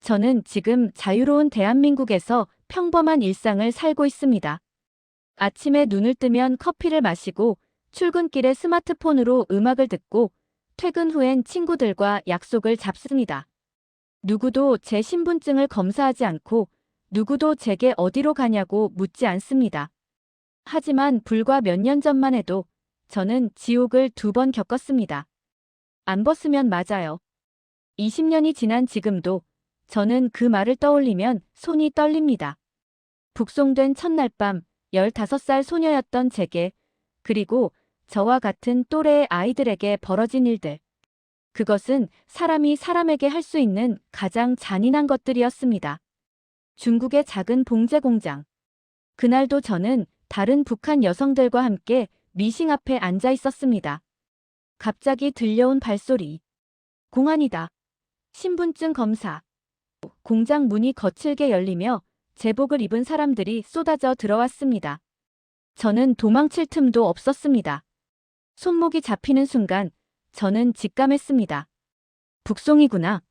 저는 지금 자유로운 대한민국에서 평범한 일상을 살고 있습니다. 아침에 눈을 뜨면 커피를 마시고 출근길에 스마트폰으로 음악을 듣고 퇴근 후엔 친구들과 약속을 잡습니다. 누구도 제 신분증을 검사하지 않고 누구도 제게 어디로 가냐고 묻지 않습니다. 하지만 불과 몇 년 전만 해도 저는 지옥을 2번 겪었습니다. 안 벗으면 맞아요. 20년이 지난 지금도 저는 그 말을 떠올리면 손이 떨립니다. 북송된 첫날 밤 15살 소녀였던 제게, 그리고 저와 같은 또래의 아이들에게 벌어진 일들. 그것은 사람이 사람에게 할 수 있는 가장 잔인한 것들이었습니다. 중국의 작은 봉제 공장. 그날도 저는 다른 북한 여성들과 함께 미싱 앞에 앉아 있었습니다. 갑자기 들려온 발소리. 공안이다. 신분증 검사. 공장 문이 거칠게 열리며 제복을 입은 사람들이 쏟아져 들어왔습니다. 저는 도망칠 틈도 없었습니다. 손목이 잡히는 순간 저는 직감했습니다. 북송이구나.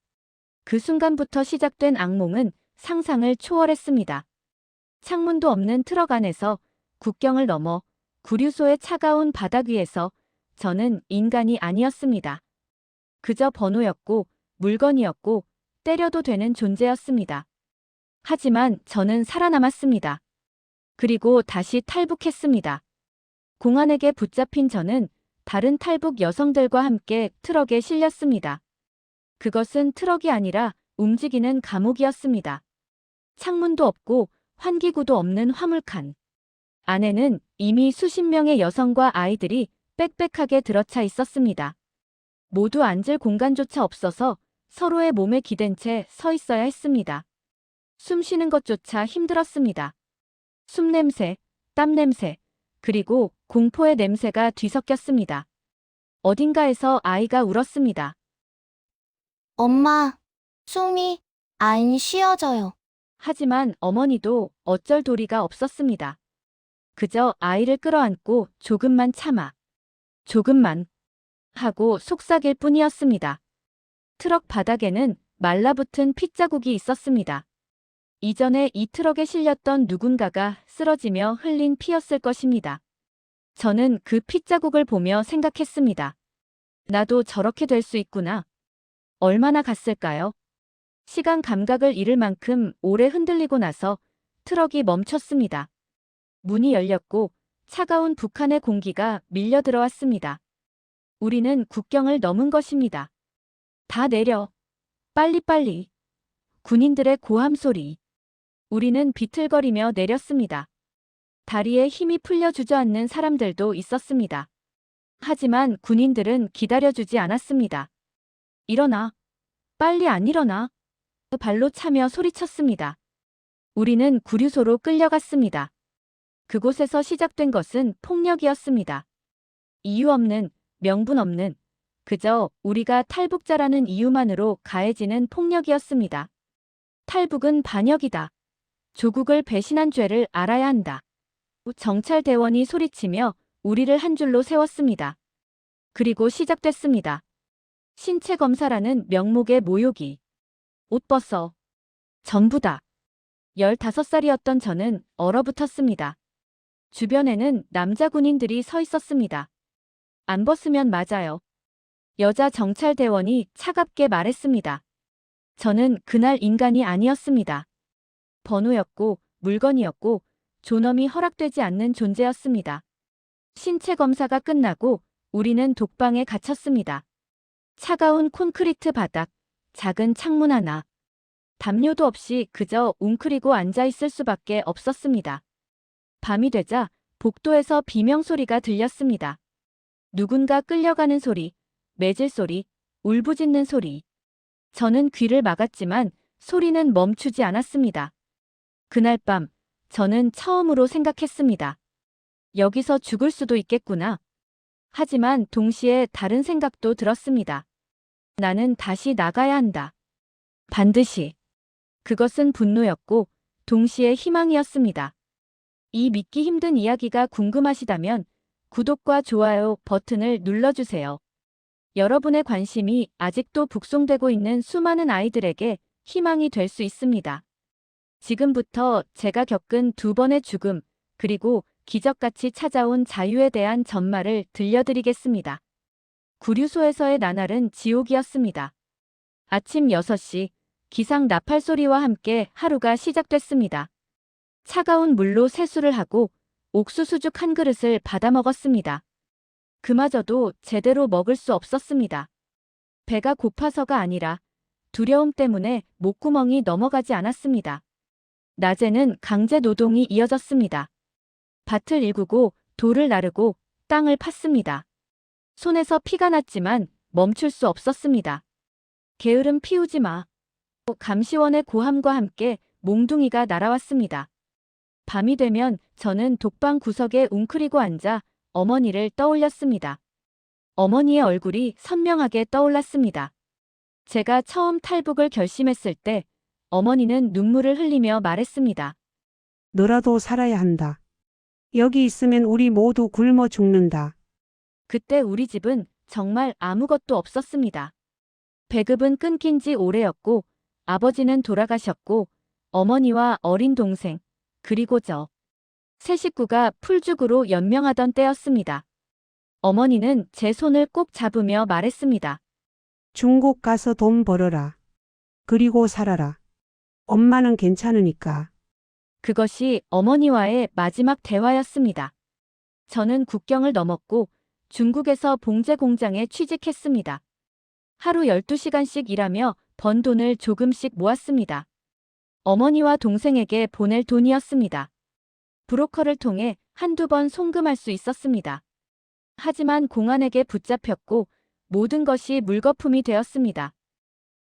그 순간부터 시작된 악몽은 상상을 초월했습니다. 창문도 없는 트럭 안에서 국경을 넘어 구류소의 차가운 바닥 위에서 저는 인간이 아니었습니다. 그저 번호였고 물건이었고 때려도 되는 존재였습니다. 하지만 저는 살아남았습니다. 그리고 다시 탈북했습니다. 공안에게 붙잡힌 저는 다른 탈북 여성들과 함께 트럭에 실렸습니다. 그것은 트럭이 아니라 움직이는 감옥이었습니다. 창문도 없고 환기구도 없는 화물칸. 안에는 이미 수십 명의 여성과 아이들이 빽빽하게 들어차 있었습니다. 모두 앉을 공간조차 없어서 서로의 몸에 기댄 채 서 있어야 했습니다. 숨 쉬는 것조차 힘들었습니다. 숨 냄새, 땀 냄새, 그리고 공포의 냄새가 뒤섞였습니다. 어딘가에서 아이가 울었습니다. 엄마, 숨이 안 쉬어져요. 하지만 어머니도 어쩔 도리가 없었습니다. 그저 아이를 끌어안고 조금만 참아. 조금만. 하고 속삭일 뿐이었습니다. 트럭 바닥에는 말라붙은 핏자국이 있었습니다. 이전에 이 트럭에 실렸던 누군가가 쓰러지며 흘린 피였을 것입니다. 저는 그 핏자국을 보며 생각했습니다. 나도 저렇게 될 수 있구나. 얼마나 갔을까요? 시간 감각을 잃을 만큼 오래 흔들리고 나서 트럭이 멈췄습니다. 문이 열렸고 차가운 북한의 공기가 밀려 들어왔습니다. 우리는 국경을 넘은 것입니다. 다 내려. 빨리빨리. 군인들의 고함 소리. 우리는 비틀거리며 내렸습니다. 다리에 힘이 풀려 주저앉는 사람들도 있었습니다. 하지만 군인들은 기다려주지 않았습니다. 일어나. 빨리 안 일어나. 발로 차며 소리쳤습니다. 우리는 구류소로 끌려갔습니다. 그곳에서 시작된 것은 폭력이었습니다. 이유 없는, 명분 없는, 그저 우리가 탈북자라는 이유만으로 가해지는 폭력이었습니다. 탈북은 반역이다. 조국을 배신한 죄를 알아야 한다. 정찰대원이 소리치며 우리를 한 줄로 세웠습니다. 그리고 시작됐습니다. 신체 검사라는 명목의 모욕이. 옷 벗어. 전부 다. 15살이었던 저는 얼어붙었습니다. 주변에는 남자 군인들이 서 있었습니다. 안 벗으면 맞아요. 여자 정찰대원이 차갑게 말했습니다. 저는 그날 인간이 아니었습니다. 번호였고 물건이었고 존엄이 허락되지 않는 존재였습니다. 신체 검사가 끝나고 우리는 독방에 갇혔습니다. 차가운 콘크리트 바닥, 작은 창문 하나. 담요도 없이 그저 웅크리고 앉아 있을 수밖에 없었습니다. 밤이 되자 복도에서 비명소리가 들렸습니다. 누군가 끌려가는 소리, 매질 소리, 울부짖는 소리. 저는 귀를 막았지만 소리는 멈추지 않았습니다. 그날 밤 저는 처음으로 생각했습니다. 여기서 죽을 수도 있겠구나. 하지만 동시에 다른 생각도 들었습니다. 나는 다시 나가야 한다. 반드시. 그것은 분노였고 동시에 희망이었습니다. 이 믿기 힘든 이야기가 궁금하시다면 구독과 좋아요 버튼을 눌러주세요. 여러분의 관심이 아직도 북송되고 있는 수많은 아이들에게 희망이 될 수 있습니다. 지금부터 제가 겪은 두 번의 죽음, 그리고 기적같이 찾아온 자유에 대한 전말을 들려드리겠습니다. 구류소에서의 나날은 지옥이었습니다. 아침 6시, 기상 나팔 소리와 함께 하루가 시작됐습니다. 차가운 물로 세수를 하고 옥수수죽 한 그릇을 받아 먹었습니다. 그마저도 제대로 먹을 수 없었습니다. 배가 고파서가 아니라 두려움 때문에 목구멍이 넘어가지 않았습니다. 낮에는 강제 노동이 이어졌습니다. 밭을 일구고 돌을 나르고 땅을 팠습니다. 손에서 피가 났지만 멈출 수 없었습니다. 게으름 피우지 마. 감시원의 고함과 함께 몽둥이가 날아왔습니다. 밤이 되면 저는 독방 구석에 웅크리고 앉아 어머니를 떠올렸습니다. 어머니의 얼굴이 선명하게 떠올랐습니다. 제가 처음 탈북을 결심했을 때 어머니는 눈물을 흘리며 말했습니다. 너라도 살아야 한다. 여기 있으면 우리 모두 굶어 죽는다. 그때 우리 집은 정말 아무것도 없었습니다. 배급은 끊긴 지 오래였고 아버지는 돌아가셨고 어머니와 어린 동생 그리고 세 식구가 풀죽으로 연명하던 때였습니다. 어머니는 제 손을 꼭 잡으며 말했습니다. 중국 가서 돈 벌어라. 그리고 살아라. 엄마는 괜찮으니까. 그것이 어머니와의 마지막 대화였습니다. 저는 국경을 넘었고 중국에서 봉제 공장에 취직했습니다. 하루 12시간씩 일하며 번 돈을 조금씩 모았습니다. 어머니와 동생에게 보낼 돈이었습니다. 브로커를 통해 한두 번 송금할 수 있었습니다. 하지만 공안에게 붙잡혔고 모든 것이 물거품이 되었습니다.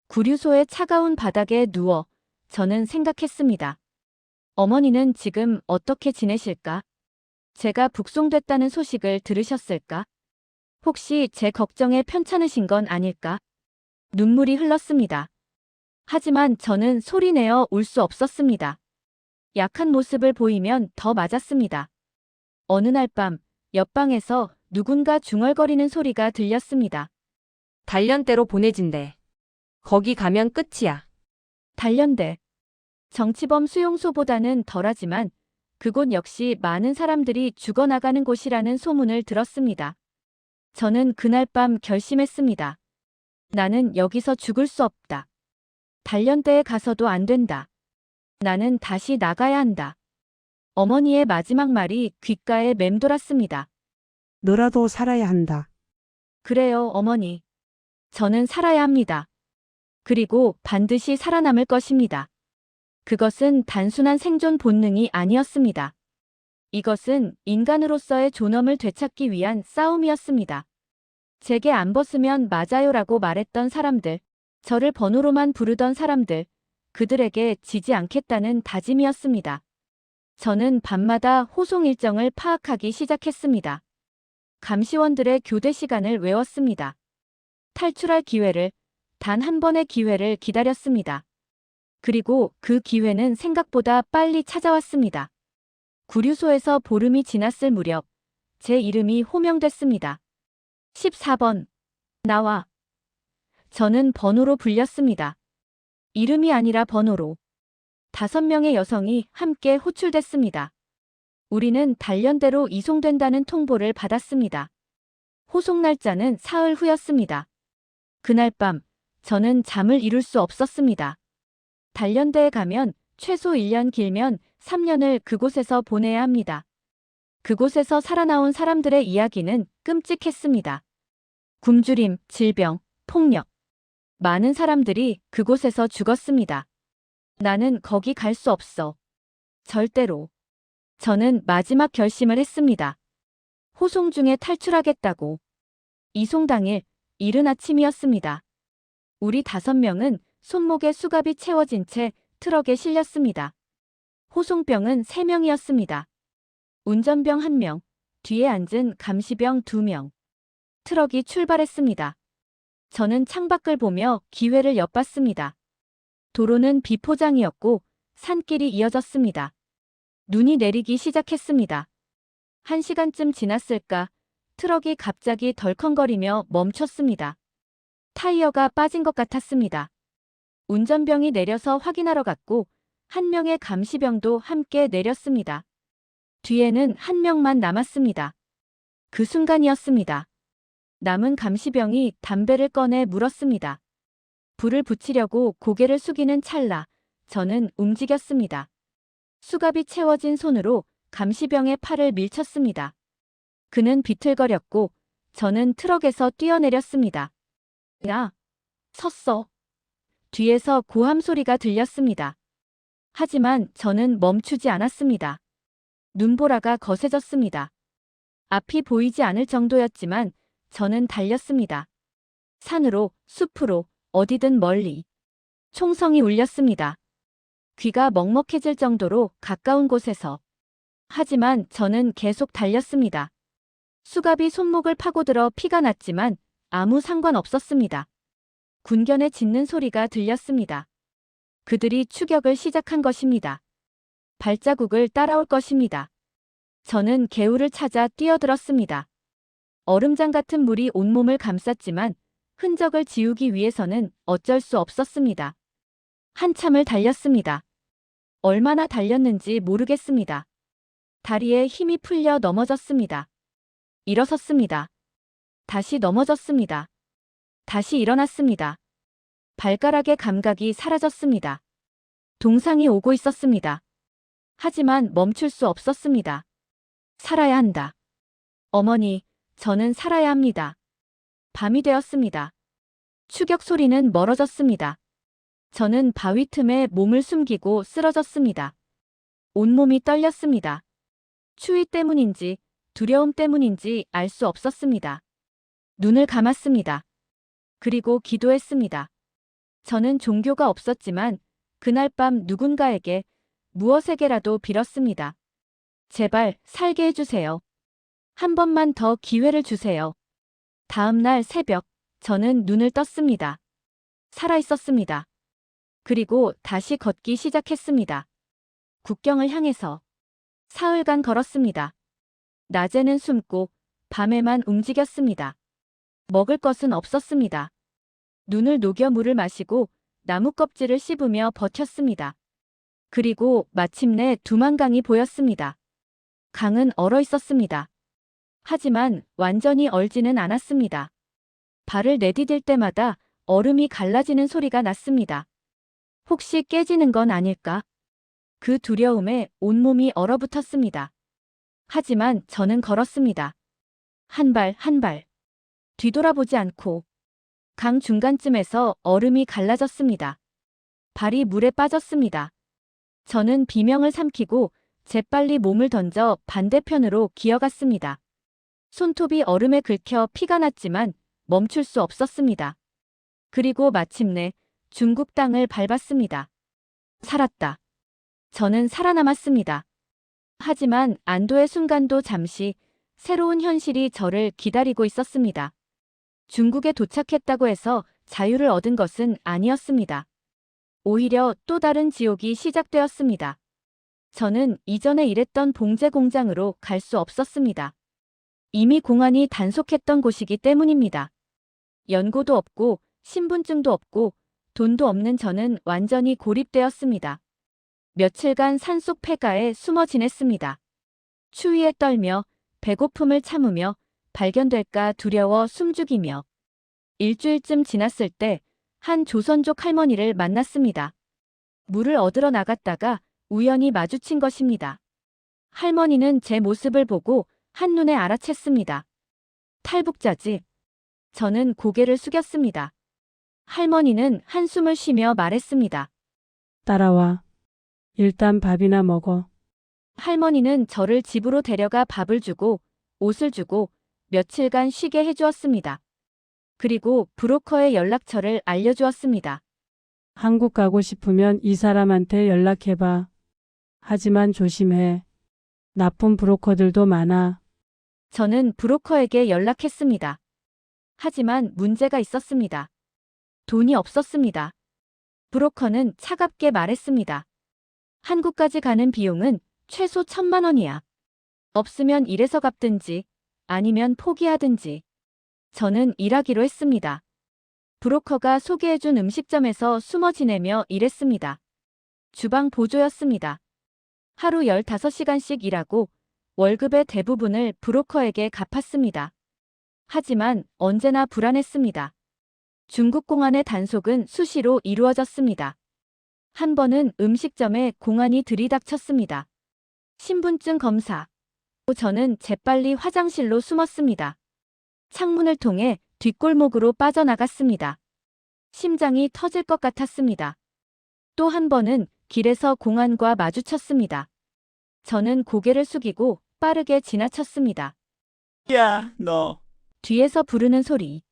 구류소의 차가운 바닥에 누워 저는 생각했습니다. 어머니는 지금 어떻게 지내실까? 제가 북송됐다는 소식을 들으셨을까? 혹시 제 걱정에 편찮으신 건 아닐까? 눈물이 흘렀습니다. 하지만 저는 소리내어 울 수 없었습니다. 약한 모습을 보이면 더 맞았습니다. 어느 날 밤 옆방에서 누군가 중얼거리는 소리가 들렸습니다. 단련대로 보내진대. 거기 가면 끝이야. 단련대. 정치범 수용소보다는 덜하지만 그곳 역시 많은 사람들이 죽어나가는 곳이라는 소문을 들었습니다. 저는 그날 밤 결심했습니다. 나는 여기서 죽을 수 없다. 단련대에 가서도 안 된다. 나는 다시 나가야 한다. 어머니의 마지막 말이 귓가에 맴돌았습니다. 너라도 살아야 한다. 그래요, 어머니. 저는 살아야 합니다. 그리고 반드시 살아남을 것입니다. 그것은 단순한 생존 본능이 아니었습니다. 이것은 인간으로서의 존엄을 되찾기 위한 싸움이었습니다. 제게 안 벗으면 맞아요라고 말했던 사람들, 저를 번호로만 부르던 사람들, 그들에게 지지 않겠다는 다짐이었습니다. 저는 밤마다 호송 일정을 파악하기 시작했습니다. 감시원들의 교대 시간을 외웠습니다. 탈출할 기회를, 단 한 번의 기회를 기다렸습니다. 그리고 그 기회는 생각보다 빨리 찾아왔습니다. 구류소에서 보름이 지났을 무렵 제 이름이 호명됐습니다. 14번. 나와. 저는 번호로 불렸습니다. 이름이 아니라 번호로. 5명의 여성이 함께 호출됐습니다. 우리는 단련대로 이송된다는 통보를 받았습니다. 호송 날짜는 사흘 후였습니다. 그날 밤 저는 잠을 이룰 수 없었습니다. 단련대에 가면 최소 1년 길면 3년을 그곳에서 보내야 합니다. 그곳에서 살아나온 사람들의 이야기는 끔찍했습니다. 굶주림, 질병, 폭력. 많은 사람들이 그곳에서 죽었습니다. 나는 거기 갈 수 없어. 절대로. 저는 마지막 결심을 했습니다. 호송 중에 탈출하겠다고. 이송 당일, 이른 아침이었습니다. 우리 5명은 손목에 수갑이 채워진 채 트럭에 실렸습니다. 호송병은 3명이었습니다. 운전병 1명, 뒤에 앉은 감시병 2명. 트럭이 출발했습니다. 저는 창밖을 보며 기회를 엿봤습니다. 도로는 비포장이었고 산길이 이어졌습니다. 눈이 내리기 시작했습니다. 1시간쯤 지났을까 트럭이 갑자기 덜컹거리며 멈췄습니다. 타이어가 빠진 것 같았습니다. 운전병이 내려서 확인하러 갔고 한 명의 감시병도 함께 내렸습니다. 뒤에는 한 명만 남았습니다. 그 순간이었습니다. 남은 감시병이 담배를 꺼내 물었습니다. 불을 붙이려고 고개를 숙이는 찰나 저는 움직였습니다. 수갑이 채워진 손으로 감시병의 팔을 밀쳤습니다. 그는 비틀거렸고 저는 트럭에서 뛰어내렸습니다. 야, 섰어. 뒤에서 고함 소리가 들렸습니다. 하지만 저는 멈추지 않았습니다. 눈보라가 거세졌습니다. 앞이 보이지 않을 정도였지만 저는 달렸습니다. 산으로, 숲으로, 어디든 멀리. 총성이 울렸습니다. 귀가 먹먹해질 정도로 가까운 곳에서. 하지만 저는 계속 달렸습니다. 수갑이 손목을 파고들어 피가 났지만 아무 상관없었습니다. 군견에 짖는 소리가 들렸습니다. 그들이 추격을 시작한 것입니다. 발자국을 따라올 것입니다. 저는 개울을 찾아 뛰어들었습니다. 얼음장 같은 물이 온몸을 감쌌지만 흔적을 지우기 위해서는 어쩔 수 없었습니다. 한참을 달렸습니다. 얼마나 달렸는지 모르겠습니다. 다리에 힘이 풀려 넘어졌습니다. 일어섰습니다. 다시 넘어졌습니다. 다시 일어났습니다. 발가락의 감각이 사라졌습니다. 동상이 오고 있었습니다. 하지만 멈출 수 없었습니다. 살아야 한다. 어머니, 저는 살아야 합니다. 밤이 되었습니다. 추격 소리는 멀어졌습니다. 저는 바위 틈에 몸을 숨기고 쓰러졌습니다. 온몸이 떨렸습니다. 추위 때문인지 두려움 때문인지 알 수 없었습니다. 눈을 감았습니다. 그리고 기도했습니다. 저는 종교가 없었지만 그날 밤 누군가에게 무엇에게라도 빌었습니다. 제발 살게 해주세요. 한 번만 더 기회를 주세요. 다음 날 새벽, 저는 눈을 떴습니다. 살아있었습니다. 그리고 다시 걷기 시작했습니다. 국경을 향해서 사흘간 걸었습니다. 낮에는 숨고 밤에만 움직였습니다. 먹을 것은 없었습니다. 눈을 녹여 물을 마시고 나무 껍질을 씹으며 버텼습니다. 그리고 마침내 두만강이 보였습니다. 강은 얼어 있었습니다. 하지만 완전히 얼지는 않았습니다. 발을 내디딜 때마다 얼음이 갈라지는 소리가 났습니다. 혹시 깨지는 건 아닐까? 그 두려움에 온몸이 얼어붙었습니다. 하지만 저는 걸었습니다. 한 발 한 발. 뒤돌아보지 않고. 강 중간쯤에서 얼음이 갈라졌습니다. 발이 물에 빠졌습니다. 저는 비명을 삼키고 재빨리 몸을 던져 반대편으로 기어갔습니다. 손톱이 얼음에 긁혀 피가 났지만 멈출 수 없었습니다. 그리고 마침내 중국 땅을 밟았습니다. 살았다. 저는 살아남았습니다. 하지만 안도의 순간도 잠시 새로운 현실이 저를 기다리고 있었습니다. 중국에 도착했다고 해서 자유를 얻은 것은 아니었습니다. 오히려 또 다른 지옥이 시작되었습니다. 저는 이전에 일했던 봉제 공장으로 갈 수 없었습니다. 이미 공안이 단속했던 곳이기 때문입니다. 연고도 없고 신분증도 없고 돈도 없는 저는 완전히 고립되었습니다. 며칠간 산속 폐가에 숨어 지냈습니다. 추위에 떨며 배고픔을 참으며 발견될까 두려워 숨죽이며 일주일쯤 지났을 때 한 조선족 할머니를 만났습니다. 물을 얻으러 나갔다가 우연히 마주친 것입니다. 할머니는 제 모습을 보고 한눈에 알아챘습니다. 탈북자지. 저는 고개를 숙였습니다. 할머니는 한숨을 쉬며 말했습니다. 따라와. 일단 밥이나 먹어. 할머니는 저를 집으로 데려가 밥을 주고 옷을 주고 며칠간 쉬게 해주었습니다. 그리고 브로커의 연락처를 알려주었습니다. 한국 가고 싶으면 이 사람한테 연락해봐. 하지만 조심해. 나쁜 브로커들도 많아. 저는 브로커에게 연락했습니다. 하지만 문제가 있었습니다. 돈이 없었습니다. 브로커는 차갑게 말했습니다. 한국까지 가는 비용은 최소 1,000만 원이야. 없으면 일해서 갚든지 아니면 포기하든지. 저는 일하기로 했습니다. 브로커가 소개해준 음식점에서 숨어 지내며 일했습니다. 주방 보조였습니다. 하루 15시간씩 일하고 월급의 대부분을 브로커에게 갚았습니다. 하지만 언제나 불안했습니다. 중국 공안의 단속은 수시로 이루어졌습니다. 한 번은 음식점에 공안이 들이닥쳤습니다. 신분증 검사. 저는 재빨리 화장실로 숨었습니다. 창문을 통해 뒷골목으로 빠져나갔습니다. 심장이 터질 것 같았습니다. 또 한 번은 길에서 공안과 마주쳤습니다. 저는 고개를 숙이고 빠르게 지나쳤습니다. 야, 너. 뒤에서 부르는 소리.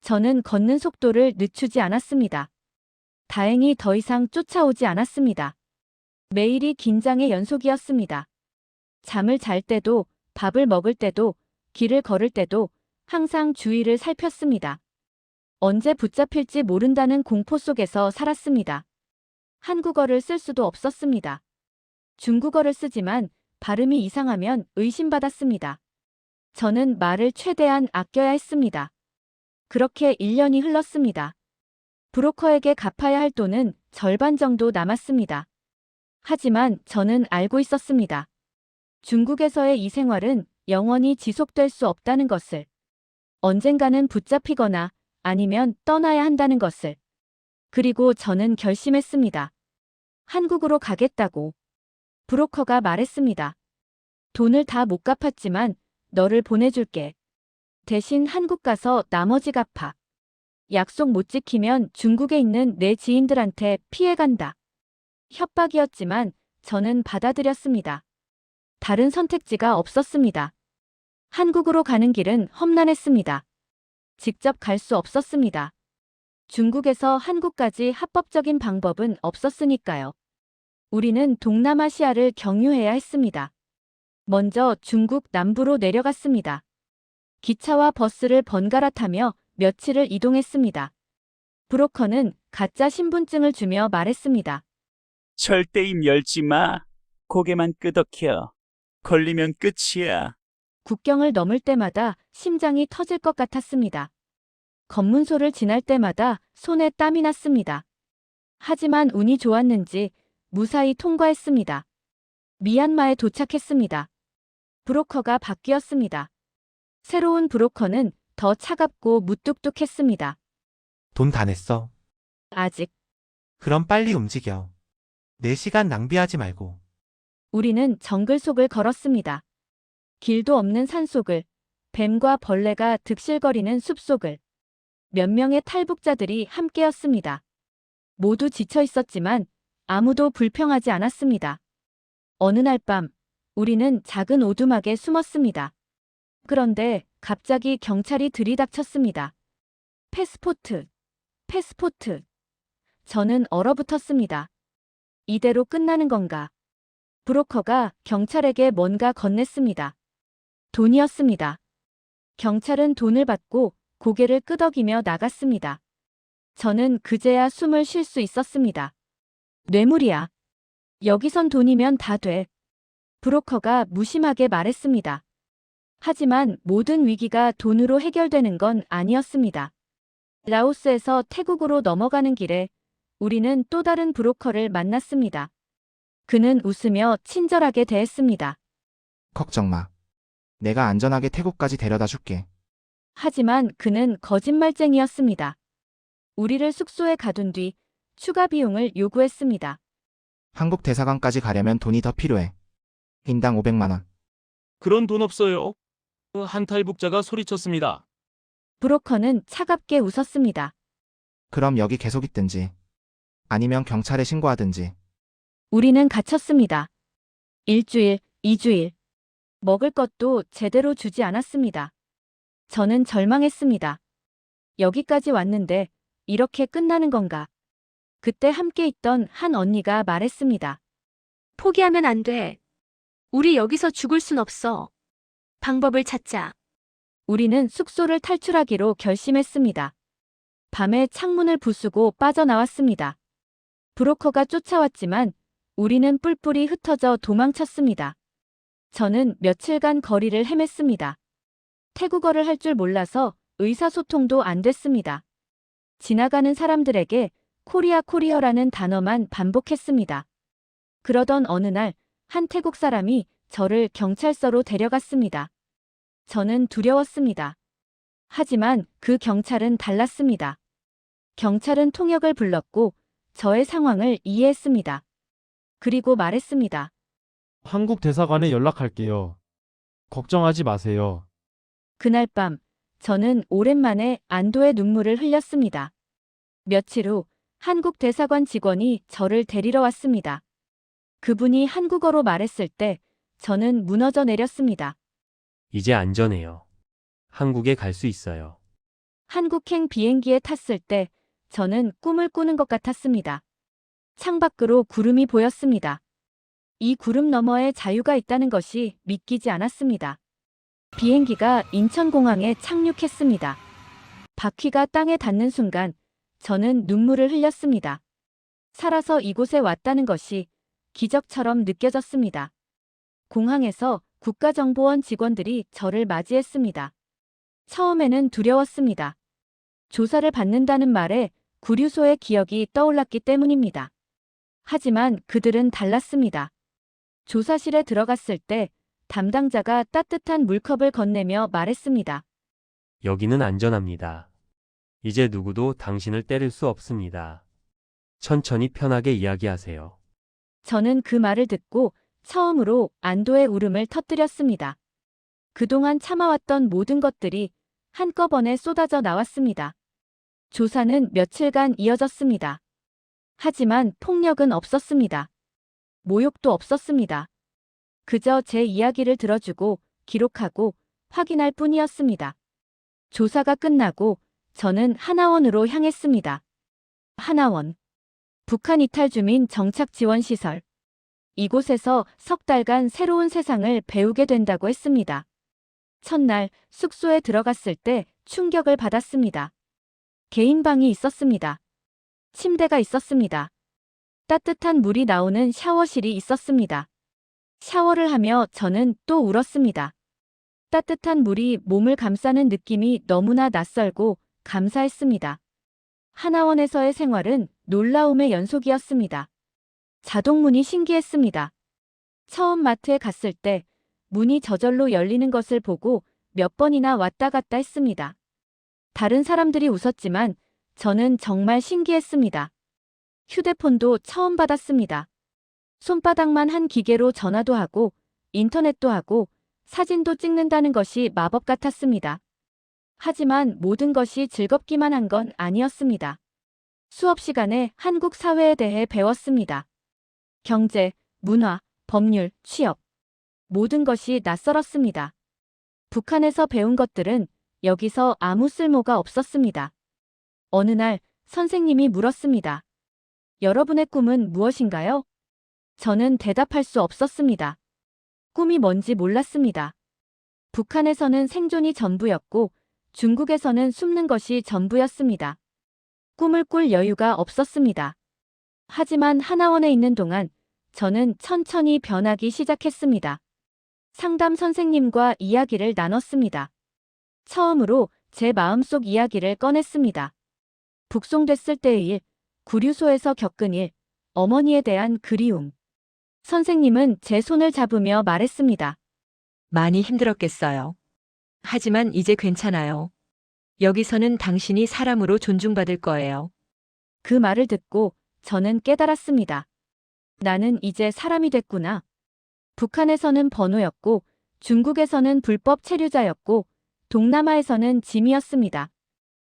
저는 걷는 속도를 늦추지 않았습니다. 다행히 더 이상 쫓아오지 않았습니다. 매일이 긴장의 연속이었습니다. 잠을 잘 때도, 밥을 먹을 때도, 길을 걸을 때도 항상 주위를 살폈습니다. 언제 붙잡힐지 모른다는 공포 속에서 살았습니다. 한국어를 쓸 수도 없었습니다. 중국어를 쓰지만 발음이 이상하면 의심받았습니다. 저는 말을 최대한 아껴야 했습니다. 그렇게 1년이 흘렀습니다. 브로커에게 갚아야 할 돈은 절반 정도 남았습니다. 하지만 저는 알고 있었습니다. 중국에서의 이 생활은 영원히 지속될 수 없다는 것을. 언젠가는 붙잡히거나 아니면 떠나야 한다는 것을. 그리고 저는 결심했습니다. 한국으로 가겠다고. 브로커가 말했습니다. 돈을 다 못 갚았지만 너를 보내줄게. 대신 한국 가서 나머지 갚아. 약속 못 지키면 중국에 있는 내 지인들한테 피해간다. 협박이었지만 저는 받아들였습니다. 다른 선택지가 없었습니다. 한국으로 가는 길은 험난했습니다. 직접 갈 수 없었습니다. 중국에서 한국까지 합법적인 방법은 없었으니까요. 우리는 동남아시아를 경유해야 했습니다. 먼저 중국 남부로 내려갔습니다. 기차와 버스를 번갈아 타며 며칠을 이동했습니다. 브로커는 가짜 신분증을 주며 말했습니다. 절대 입 열지 마. 고개만 끄덕여. 걸리면 끝이야. 국경을 넘을 때마다 심장이 터질 것 같았습니다. 검문소를 지날 때마다 손에 땀이 났습니다. 하지만 운이 좋았는지 무사히 통과했습니다. 미얀마에 도착했습니다. 브로커가 바뀌었습니다. 새로운 브로커는 더 차갑고 무뚝뚝했습니다. 돈 다 냈어. 아직. 그럼 빨리 움직여. 내 시간 낭비하지 말고. 우리는 정글 속을 걸었습니다. 길도 없는 산속을, 뱀과 벌레가 득실거리는 숲속을. 몇 명의 탈북자들이 함께였습니다. 모두 지쳐 있었지만 아무도 불평하지 않았습니다. 어느 날 밤, 우리는 작은 오두막에 숨었습니다. 그런데 갑자기 경찰이 들이닥쳤습니다. 패스포트, 패스포트. 저는 얼어붙었습니다. 이대로 끝나는 건가? 브로커가 경찰에게 뭔가 건넸습니다. 돈이었습니다. 경찰은 돈을 받고 고개를 끄덕이며 나갔습니다. 저는 그제야 숨을 쉴 수 있었습니다. 뇌물이야. 여기선 돈이면 다 돼. 브로커가 무심하게 말했습니다. 하지만 모든 위기가 돈으로 해결되는 건 아니었습니다. 라오스에서 태국으로 넘어가는 길에 우리는 또 다른 브로커를 만났습니다. 그는 웃으며 친절하게 대했습니다. 걱정 마. 내가 안전하게 태국까지 데려다 줄게. 하지만 그는 거짓말쟁이였습니다. 우리를 숙소에 가둔 뒤 추가 비용을 요구했습니다. 한국 대사관까지 가려면 돈이 더 필요해. 인당 500만 원. 그런 돈 없어요. 한 탈북자가 소리쳤습니다. 브로커는 차갑게 웃었습니다. 그럼 여기 계속 있든지. 아니면 경찰에 신고하든지. 우리는 갇혔습니다. 1주일, 2주일. 먹을 것도 제대로 주지 않았습니다. 저는 절망했습니다. 여기까지 왔는데 이렇게 끝나는 건가? 그때 함께 있던 한 언니가 말했습니다. 포기하면 안 돼. 우리 여기서 죽을 순 없어. 방법을 찾자. 우리는 숙소를 탈출하기로 결심했습니다. 밤에 창문을 부수고 빠져나왔습니다. 브로커가 쫓아왔지만 우리는 뿔뿔이 흩어져 도망쳤습니다. 저는 며칠간 거리를 헤맸습니다. 태국어를 할 줄 몰라서 의사소통도 안 됐습니다. 지나가는 사람들에게 코리아 코리어라는 단어만 반복했습니다. 그러던 어느 날 한 태국 사람이 저를 경찰서로 데려갔습니다. 저는 두려웠습니다. 하지만 그 경찰은 달랐습니다. 경찰은 통역을 불렀고 저의 상황을 이해했습니다. 그리고 말했습니다. 한국 대사관에 연락할게요. 걱정하지 마세요. 그날 밤 저는 오랜만에 안도의 눈물을 흘렸습니다. 며칠 후 한국 대사관 직원이 저를 데리러 왔습니다. 그분이 한국어로 말했을 때 저는 무너져 내렸습니다. 이제 안전해요. 한국에 갈 수 있어요. 한국행 비행기에 탔을 때 저는 꿈을 꾸는 것 같았습니다. 창밖으로 구름이 보였습니다. 이 구름 너머에 자유가 있다는 것이 믿기지 않았습니다. 비행기가 인천공항에 착륙했습니다. 바퀴가 땅에 닿는 순간 저는 눈물을 흘렸습니다. 살아서 이곳에 왔다는 것이 기적처럼 느껴졌습니다. 공항에서 국가정보원 직원들이 저를 맞이했습니다. 처음에는 두려웠습니다. 조사를 받는다는 말에 구류소의 기억이 떠올랐기 때문입니다. 하지만 그들은 달랐습니다. 조사실에 들어갔을 때 담당자가 따뜻한 물컵을 건네며 말했습니다. 여기는 안전합니다. 이제 누구도 당신을 때릴 수 없습니다. 천천히 편하게 이야기하세요. 저는 그 말을 듣고 처음으로 안도의 울음을 터뜨렸습니다. 그동안 참아왔던 모든 것들이 한꺼번에 쏟아져 나왔습니다. 조사는 며칠간 이어졌습니다. 하지만 폭력은 없었습니다. 모욕도 없었습니다. 그저 제 이야기를 들어주고 기록하고 확인할 뿐이었습니다. 조사가 끝나고 저는 하나원으로 향했습니다. 하나원. 북한 이탈 주민 정착 지원 시설. 이곳에서 석 달간 새로운 세상을 배우게 된다고 했습니다. 첫날 숙소에 들어갔을 때 충격을 받았습니다. 개인 방이 있었습니다. 침대가 있었습니다. 따뜻한 물이 나오는 샤워실이 있었습니다. 샤워를 하며 저는 또 울었습니다. 따뜻한 물이 몸을 감싸는 느낌이 너무나 낯설고 감사했습니다. 하나원에서의 생활은 놀라움의 연속이었습니다. 자동문이 신기했습니다. 처음 마트에 갔을 때 문이 저절로 열리는 것을 보고 몇 번이나 왔다 갔다 했습니다. 다른 사람들이 웃었지만 저는 정말 신기했습니다. 휴대폰도 처음 받았습니다. 손바닥만 한 기계로 전화도 하고 인터넷도 하고 사진도 찍는다는 것이 마법 같았습니다. 하지만 모든 것이 즐겁기만 한 건 아니었습니다. 수업 시간에 한국 사회에 대해 배웠습니다. 경제, 문화, 법률, 취업. 모든 것이 낯설었습니다. 북한에서 배운 것들은 여기서 아무 쓸모가 없었습니다. 어느 날 선생님이 물었습니다. 여러분의 꿈은 무엇인가요? 저는 대답할 수 없었습니다. 꿈이 뭔지 몰랐습니다. 북한에서는 생존이 전부였고 중국에서는 숨는 것이 전부였습니다. 꿈을 꿀 여유가 없었습니다. 하지만 하나원에 있는 동안 저는 천천히 변하기 시작했습니다. 상담 선생님과 이야기를 나눴습니다. 처음으로 제 마음속 이야기를 꺼냈습니다. 북송됐을 때의 일, 구류소에서 겪은 일, 어머니에 대한 그리움. 선생님은 제 손을 잡으며 말했습니다. 많이 힘들었겠어요. 하지만 이제 괜찮아요. 여기서는 당신이 사람으로 존중받을 거예요. 그 말을 듣고 저는 깨달았습니다. 나는 이제 사람이 됐구나. 북한에서는 번호였고 중국에서는 불법 체류자였고 동남아에서는 짐이었습니다.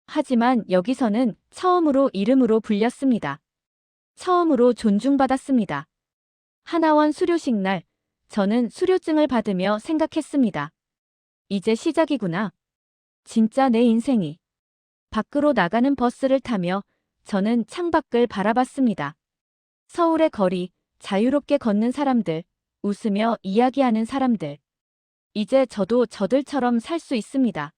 하지만 여기서는 처음으로 이름으로 불렸습니다. 처음으로 존중받았습니다. 하나원 수료식 날, 저는 수료증을 받으며 생각했습니다. 이제 시작이구나. 진짜 내 인생이. 밖으로 나가는 버스를 타며 저는 창밖을 바라봤습니다. 서울의 거리, 자유롭게 걷는 사람들, 웃으며 이야기하는 사람들. 이제 저도 저들처럼 살 수 있습니다.